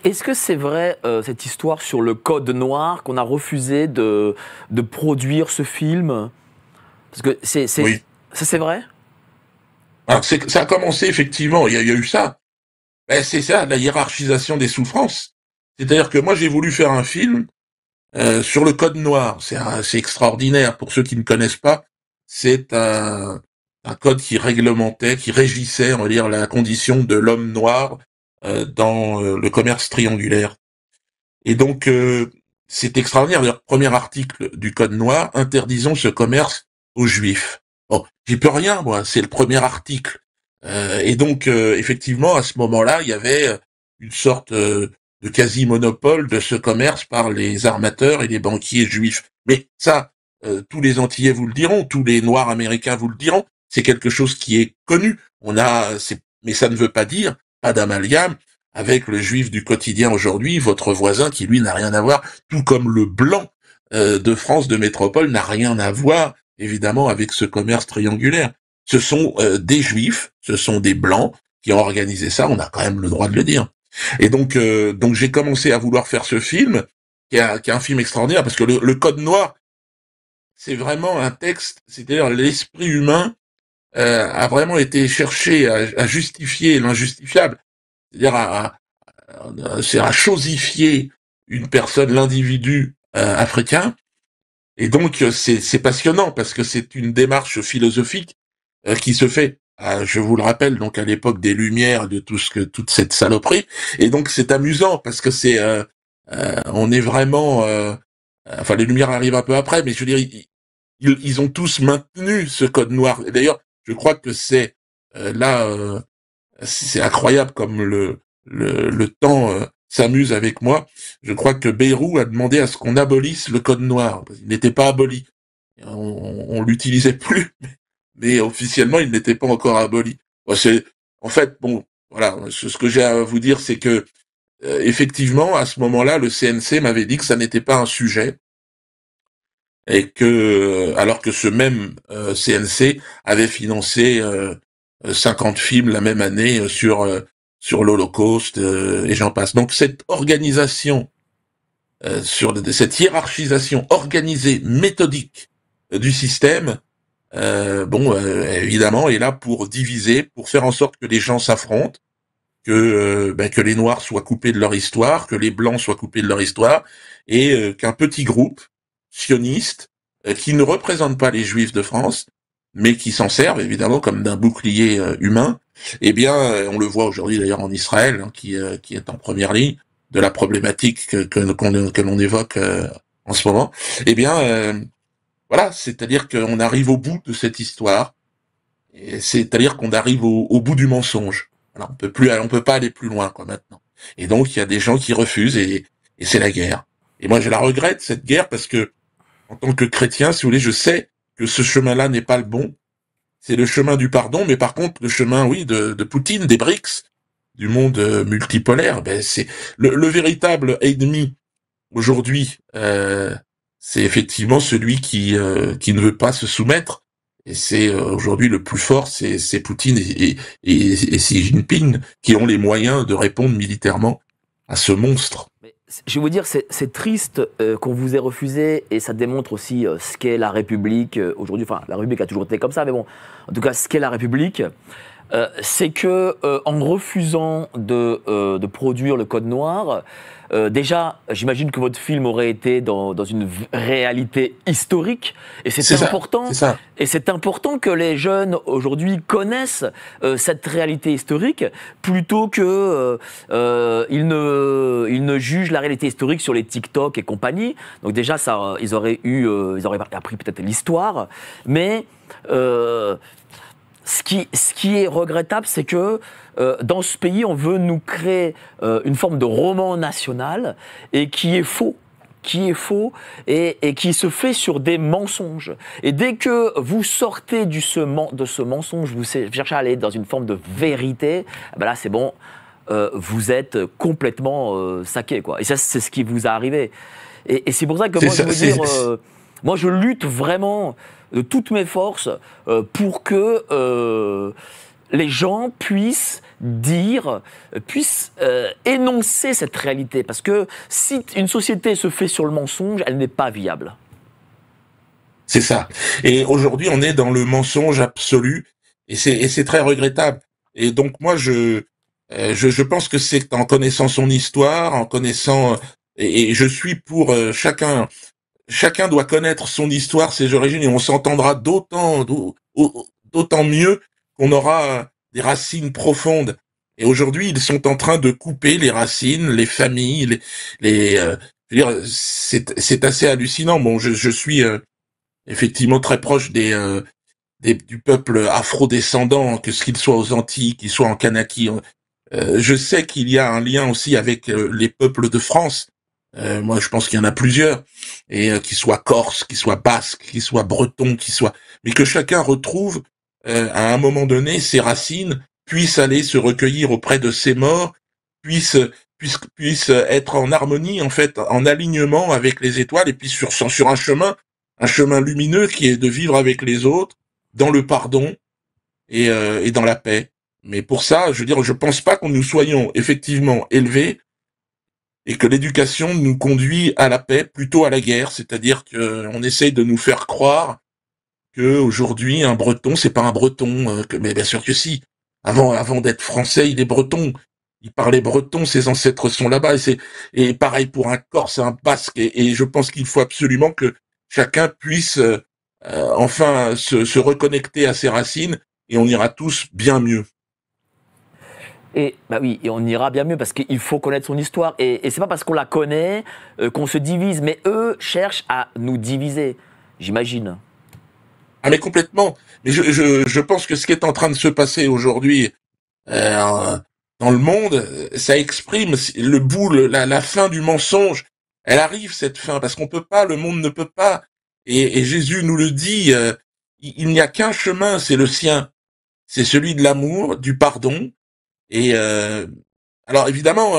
Est-ce que c'est vrai, cette histoire sur le code noir, qu'on a refusé de produire ce film? Parce que Oui. ça c'est vrai? Alors, ça a commencé effectivement, il y a eu ça. Ben, c'est ça, la hiérarchisation des souffrances. C'est-à-dire que moi, j'ai voulu faire un film sur le code noir. C'est extraordinaire. Pour ceux qui ne connaissent pas, c'est un code qui réglementait, qui régissait, on va dire, la condition de l'homme noir dans le commerce triangulaire. Et donc, c'est extraordinaire. D'ailleurs, premier article du code noir, interdisons ce commerce aux juifs. Bon, j'y peux rien, moi, c'est le premier article. Et donc, effectivement, à ce moment-là, il y avait une sorte de quasi-monopole de ce commerce par les armateurs et les banquiers juifs. Mais ça, tous les Antillais vous le diront, tous les Noirs américains vous le diront, c'est quelque chose qui est connu. Mais ça ne veut pas dire, pas d'amalgame, avec le juif du quotidien aujourd'hui, votre voisin qui lui n'a rien à voir, tout comme le blanc de France de métropole n'a rien à voir évidemment avec ce commerce triangulaire. Ce sont des juifs, ce sont des blancs qui ont organisé ça, on a quand même le droit de le dire. Et donc j'ai commencé à vouloir faire ce film, qui est un film extraordinaire, parce que le Code Noir, c'est vraiment un texte, c'est-à-dire l'esprit humain a vraiment été cherché à justifier l'injustifiable, c'est-à-dire c'est à chosifier une personne, l'individu africain. Et donc c'est passionnant parce que c'est une démarche philosophique qui se fait. Je vous le rappelle, donc à l'époque des Lumières, de toute cette saloperie. Et donc c'est amusant parce que on est vraiment, enfin les Lumières arrivent un peu après, mais je veux dire, ils ont tous maintenu ce code noir. Et d'ailleurs, je crois que là, c'est incroyable comme le temps s'amuse avec moi. Je crois que Bayrou a demandé à ce qu'on abolisse le code noir. Il n'était pas aboli. On l'utilisait plus, mais officiellement, il n'était pas encore aboli. Bon, en fait, bon, voilà, ce que j'ai à vous dire, c'est que effectivement, à ce moment-là, le CNC m'avait dit que ça n'était pas un sujet et que, alors que ce même CNC avait financé 50 films la même année sur l'Holocauste et j'en passe. Donc cette organisation, cette hiérarchisation organisée, méthodique du système, évidemment, est là pour diviser, pour faire en sorte que les gens s'affrontent, que les Noirs soient coupés de leur histoire, que les Blancs soient coupés de leur histoire, et qu'un petit groupe sioniste, qui ne représente pas les Juifs de France, mais qui s'en servent évidemment comme d'un bouclier humain, eh bien, on le voit aujourd'hui d'ailleurs en Israël, hein, qui est en première ligne de la problématique que l'on évoque en ce moment. Eh bien, voilà, c'est-à-dire qu'on arrive au bout de cette histoire, et c'est-à-dire qu'on arrive au bout du mensonge. Voilà, on peut pas aller plus loin, quoi, maintenant. Et donc, il y a des gens qui refusent et c'est la guerre. Et moi, je la regrette, cette guerre, parce que, en tant que chrétien, si vous voulez, je sais que ce chemin-là n'est pas le bon. C'est le chemin du pardon, mais par contre, le chemin, oui, de Poutine, des BRICS, du monde multipolaire, ben, c'est le véritable ennemi aujourd'hui, c'est effectivement celui qui ne veut pas se soumettre. Et c'est aujourd'hui le plus fort, c'est Poutine et Xi Jinping qui ont les moyens de répondre militairement à ce monstre. Mais je vais vous dire, c'est triste qu'on vous ait refusé, et ça démontre aussi ce qu'est la République aujourd'hui. Enfin, la République a toujours été comme ça, mais bon, en tout cas, ce qu'est la République, c'est que en refusant de produire le Code Noir, déjà, j'imagine que votre film aurait été dans une réalité historique, et C'est ça, c'est ça. c'est important que les jeunes aujourd'hui connaissent cette réalité historique, plutôt que ils ne jugent la réalité historique sur les TikTok et compagnie. Donc déjà, ça, ils auraient appris peut-être l'histoire, mais ce qui est regrettable, c'est que dans ce pays, on veut nous créer une forme de roman national, et qui est faux et qui se fait sur des mensonges. Et dès que vous sortez de ce mensonge, vous cherchez à aller dans une forme de vérité, ben là c'est bon, vous êtes complètement saqué, quoi. Et ça, c'est ce qui vous est arrivé. Et c'est pour ça que C'est moi, je ça, veux c'est, dire, moi je lutte vraiment de toutes mes forces pour que les gens puissent dire, puissent énoncer cette réalité. Parce que si une société se fait sur le mensonge, elle n'est pas viable. C'est ça. Et aujourd'hui, on est dans le mensonge absolu, et c'est très regrettable. Et donc moi, je pense que c'est en connaissant son histoire, en connaissant, et je suis pour chacun doit connaître son histoire, ses origines, et on s'entendra d'autant mieux qu'on aura des racines profondes. Et aujourd'hui, ils sont en train de couper les racines, les familles, je veux dire, c'est assez hallucinant. Bon, je suis effectivement très proche du peuple afro-descendant, que ce qu'il soit aux Antilles, qu'il soit en Kanaki. Je sais qu'il y a un lien aussi avec les peuples de France. Moi, je pense qu'il y en a plusieurs, et qu'ils soient corses, qu'ils soient basques, qu'ils soient bretons, mais que chacun retrouve à un moment donné ses racines, puisse aller se recueillir auprès de ses morts, puisse puisse être en harmonie, en fait, en alignement avec les étoiles, et puis sur un chemin lumineux qui est de vivre avec les autres, dans le pardon et dans la paix. Mais pour ça, je veux dire, je pense pas qu'on nous soyons effectivement élevés et que l'éducation nous conduit à la paix, plutôt à la guerre, c'est-à-dire qu'on essaye de nous faire croire que aujourd'hui un Breton c'est pas un Breton, mais bien sûr que si. Avant d'être français, il est breton. Il parlait breton, ses ancêtres sont là-bas, et pareil pour un Corse, un Basque, et je pense qu'il faut absolument que chacun puisse enfin se reconnecter à ses racines, et on ira tous bien mieux. Et bah oui, et on ira bien mieux parce qu'il faut connaître son histoire. Et c'est pas parce qu'on la connaît qu'on se divise, mais eux cherchent à nous diviser, j'imagine. Ah mais complètement. Mais je pense que ce qui est en train de se passer aujourd'hui euh, dans le monde, ça exprime le bout, la fin du mensonge. Elle arrive cette fin parce qu'on peut pas, le monde ne peut pas. Et Jésus nous le dit, il n'y a qu'un chemin, c'est le sien, c'est celui de l'amour, du pardon. Et alors évidemment,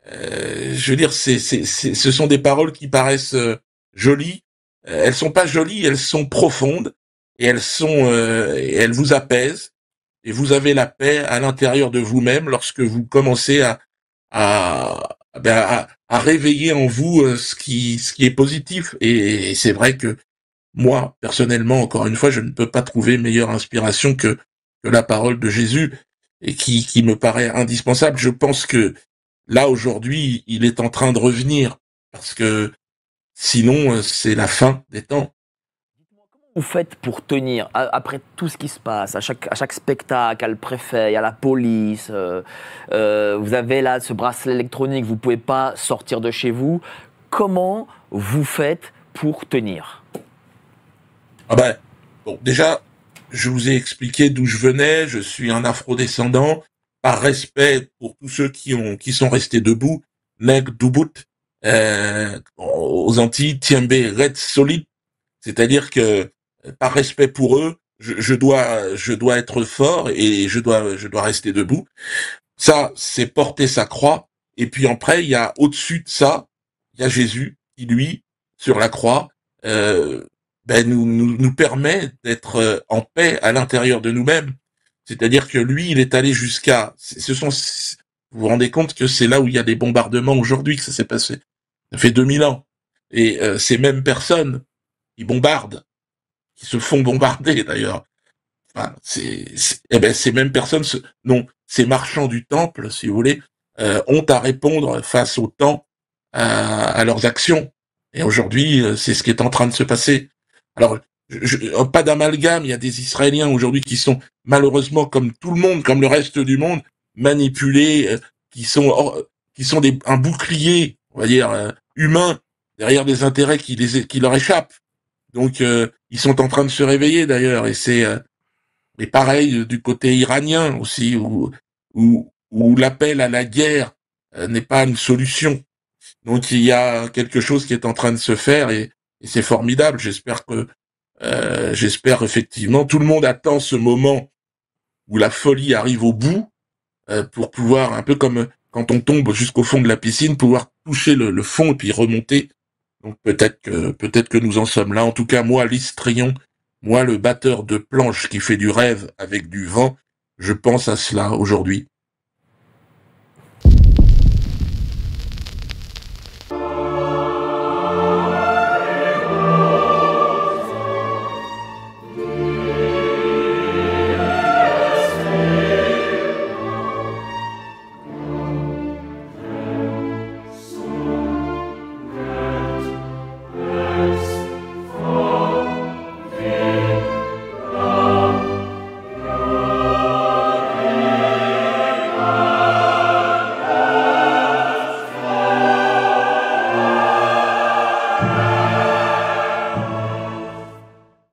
je veux dire, ce sont des paroles qui paraissent jolies. Elles sont pas jolies, elles sont profondes, et elles vous apaisent, et vous avez la paix à l'intérieur de vous-même lorsque vous commencez à réveiller en vous ce qui est positif. Et c'est vrai que moi, personnellement, encore une fois, je ne peux pas trouver meilleure inspiration que la parole de Jésus, et qui me paraît indispensable. Je pense que là, aujourd'hui, il est en train de revenir, parce que sinon, c'est la fin des temps. Vous faites pour tenir après tout ce qui se passe, à chaque spectacle, à le préfet, à la police, vous avez là ce bracelet électronique, vous ne pouvez pas sortir de chez vous. Comment vous faites pour tenir? Ah ben, bon, déjà, je vous ai expliqué d'où je venais, je suis un afro-descendant, par respect pour tous ceux qui sont restés debout, Neg Dubut, aux Antilles, Tiembe Red Solid, c'est-à-dire que, par respect pour eux, je dois être fort, et je dois rester debout. Ça, c'est porter sa croix, et puis après, il y a au-dessus de ça, il y a Jésus, qui lui, sur la croix, euh, nous permet d'être en paix à l'intérieur de nous-mêmes. C'est-à-dire que lui, il est allé vous vous rendez compte que c'est là où il y a des bombardements aujourd'hui que ça s'est passé. Ça fait 2000 ans. Et ces mêmes personnes qui bombardent, qui se font bombarder d'ailleurs, enfin, ces mêmes personnes, non, ces marchands du temple, si vous voulez, ont à répondre face au temps, à leurs actions. Et aujourd'hui, c'est ce qui est en train de se passer. Alors, pas d'amalgame, il y a des Israéliens aujourd'hui qui sont malheureusement, comme tout le monde, comme le reste du monde, manipulés, qui sont un bouclier, on va dire, humain, derrière des intérêts qui leur échappent. Donc, ils sont en train de se réveiller d'ailleurs, et pareil du côté iranien aussi, où l'appel à la guerre n'est pas une solution. Donc, il y a quelque chose qui est en train de se faire, et c'est formidable. J'espère effectivement. Tout le monde attend ce moment où la folie arrive au bout, pour pouvoir, un peu comme quand on tombe jusqu'au fond de la piscine, pouvoir toucher le fond et puis remonter. Donc peut-être que nous en sommes là. En tout cas, moi, l'histrion, moi, le batteur de planche qui fait du rêve avec du vent, Je pense à cela aujourd'hui.